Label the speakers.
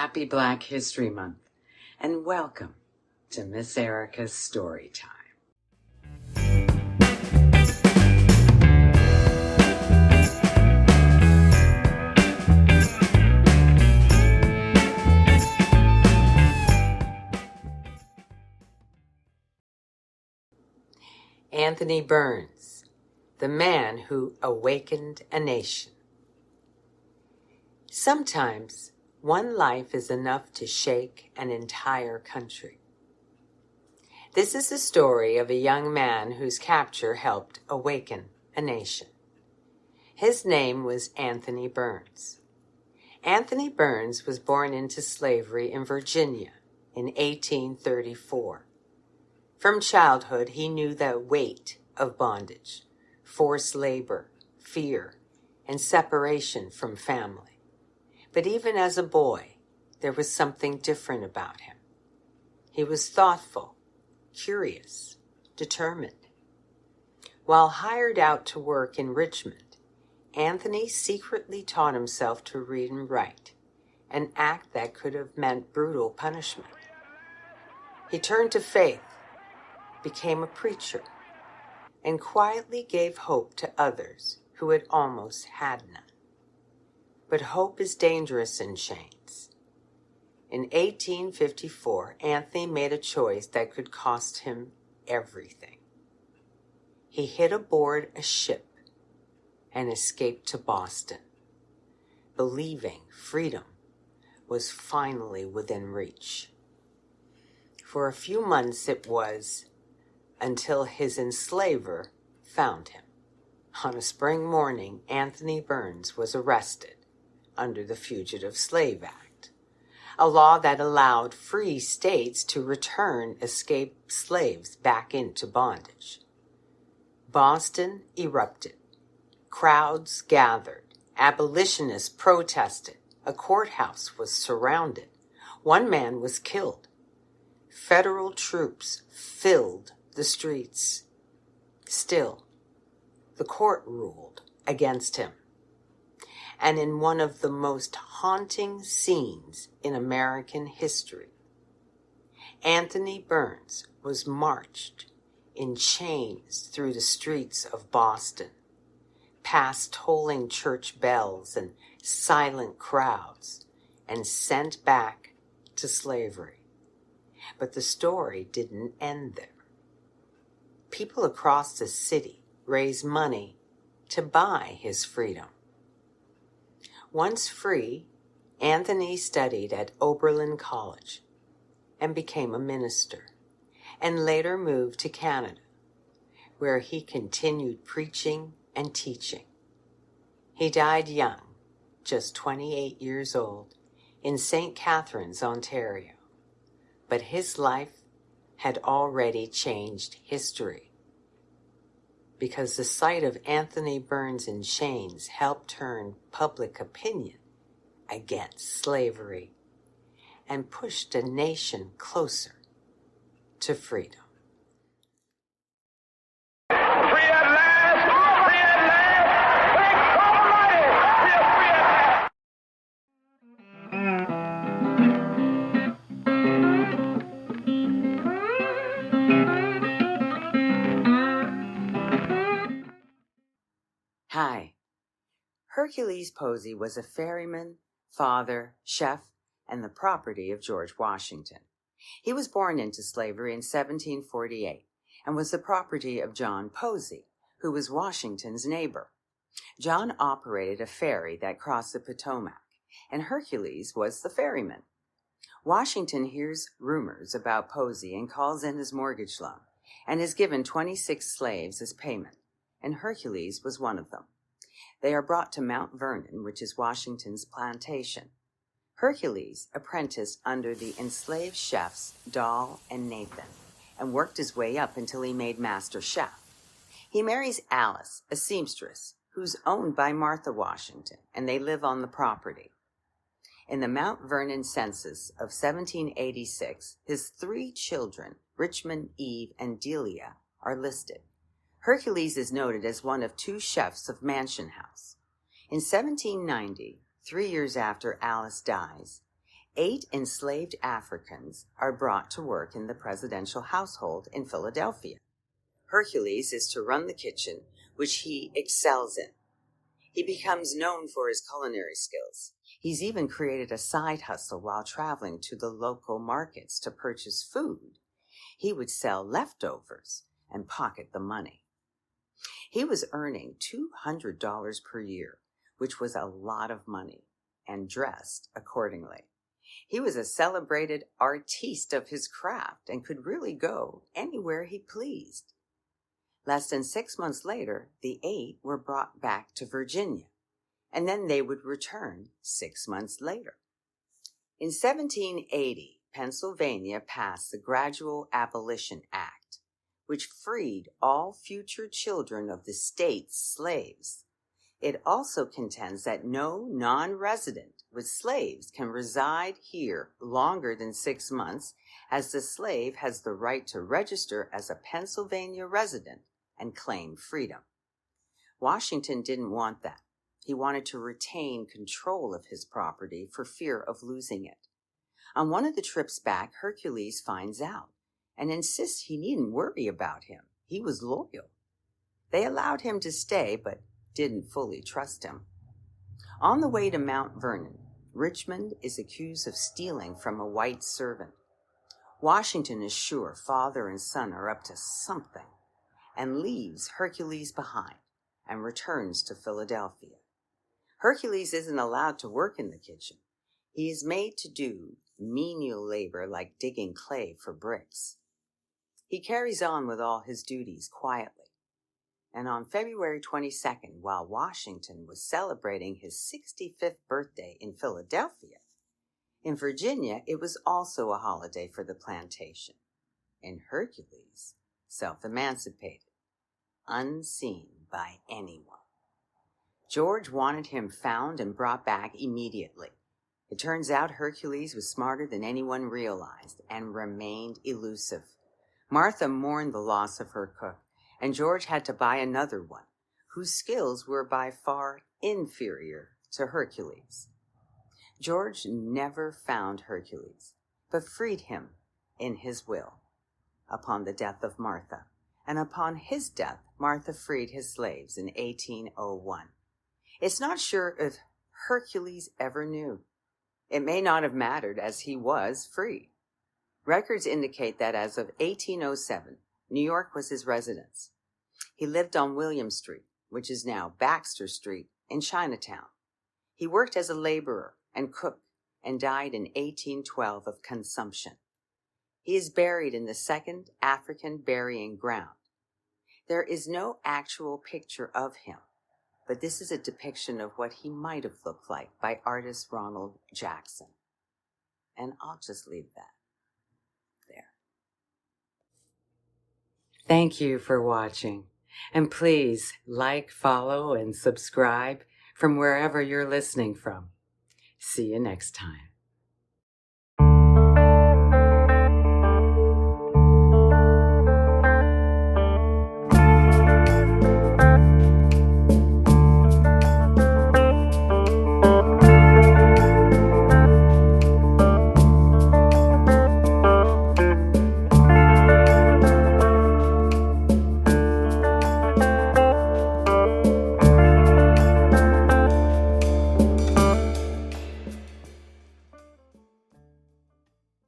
Speaker 1: Happy Black History Month, and welcome to Miss Erikas Storytime. Anthony Burns, the man who awakened a nation. Sometimes one life is enough to shake an entire country. This is the story of a young man whose capture helped awaken a nation. His name was Anthony Burns. Anthony Burns was born into slavery in Virginia in 1834. From childhood, he knew the weight of bondage, forced labor, fear, and separation from family. But even as a boy, there was something different about him. He was thoughtful, curious, determined. While hired out to work in Richmond, Anthony secretly taught himself to read and write, an act that could have meant brutal punishment. He turned to faith, became a preacher, and quietly gave hope to others who had almost had none. But hope is dangerous in chains. In 1854, Anthony made a choice that could cost him everything. He hid aboard a ship and escaped to Boston, believing freedom was finally within reach. For a few months it was, until his enslaver found him. On a spring morning, Anthony Burns was arrested under the Fugitive Slave Act, a law that allowed free states to return escaped slaves back into bondage. Boston erupted. Crowds gathered. Abolitionists protested. A courthouse was surrounded. One man was killed. Federal troops filled the streets. Still, the court ruled against him. And in one of the most haunting scenes in American history, Anthony Burns was marched in chains through the streets of Boston, past tolling church bells and silent crowds, and sent back to slavery. But the story didn't end there. People across the city raised money to buy his freedom. Once free, Anthony studied at Oberlin College and became a minister, and later moved to Canada, where he continued preaching and teaching. He died young, just 28 years old, in St. Catharines, Ontario. But his life had already changed history, because the sight of Anthony Burns in chains helped turn public opinion against slavery and pushed a nation closer to freedom.
Speaker 2: Free at last! Free at last! Thank God Almighty! We are free at last!
Speaker 1: Hi. Hercules Posey was a ferryman, father, chef, and the property of George Washington. He was born into slavery in 1748 and was the property of John Posey, who was Washington's neighbor. John operated a ferry that crossed the Potomac, and Hercules was the ferryman. Washington hears rumors about Posey and calls in his mortgage loan and is given 26 slaves as payment, and Hercules was one of them. They are brought to Mount Vernon, which is Washington's plantation. Hercules apprenticed under the enslaved chefs Doll and Nathan and worked his way up until he made master chef. He marries Alice, a seamstress, who's owned by Martha Washington, and they live on the property. In the Mount Vernon census of 1786, his 3 children, Richmond, Eve, and Delia, are listed. Hercules is noted as one of 2 chefs of Mansion House. In 1790, 3 years after Alice dies, 8 enslaved Africans are brought to work in the presidential household in Philadelphia. Hercules is to run the kitchen, which he excels in. He becomes known for his culinary skills. He's even created a side hustle while traveling to the local markets to purchase food. He would sell leftovers and pocket the money. He was earning $200 per year, which was a lot of money, and dressed accordingly. He was a celebrated artiste of his craft and could really go anywhere he pleased. Less than 6 months later, the 8 were brought back to Virginia, and then they would return 6 months later. In 1780, Pennsylvania passed the Gradual Abolition Act, which freed all future children of the state's slaves. It also contends that no non-resident with slaves can reside here longer than 6 months, as the slave has the right to register as a Pennsylvania resident and claim freedom. Washington didn't want that. He wanted to retain control of his property for fear of losing it. On one of the trips back, Hercules finds out and insists he needn't worry about him. He was loyal. They allowed him to stay, but didn't fully trust him. On the way to Mount Vernon, Richmond is accused of stealing from a white servant. Washington is sure father and son are up to something and leaves Hercules behind and returns to Philadelphia. Hercules isn't allowed to work in the kitchen. He is made to do menial labor like digging clay for bricks. He carries on with all his duties quietly. And on February 22nd, while Washington was celebrating his 65th birthday in Philadelphia, in Virginia it was also a holiday for the plantation, and Hercules self-emancipated, unseen by anyone. George wanted him found and brought back immediately. It turns out Hercules was smarter than anyone realized and remained elusive. Martha mourned the loss of her cook, and George had to buy another one, whose skills were by far inferior to Hercules. George never found Hercules, but freed him in his will upon the death of Martha, and upon his death, Martha freed his slaves in 1801. It's not sure if Hercules ever knew. It may not have mattered, as he was free. Records indicate that as of 1807, New York was his residence. He lived on William Street, which is now Baxter Street, in Chinatown. He worked as a laborer and cook and died in 1812 of consumption. He is buried in the Second African Burying Ground. There is no actual picture of him, but this is a depiction of what he might have looked like by artist Ronald Jackson. And I'll just leave that there. Thank you for watching. And please like, follow, and subscribe from wherever you're listening from. See you next time.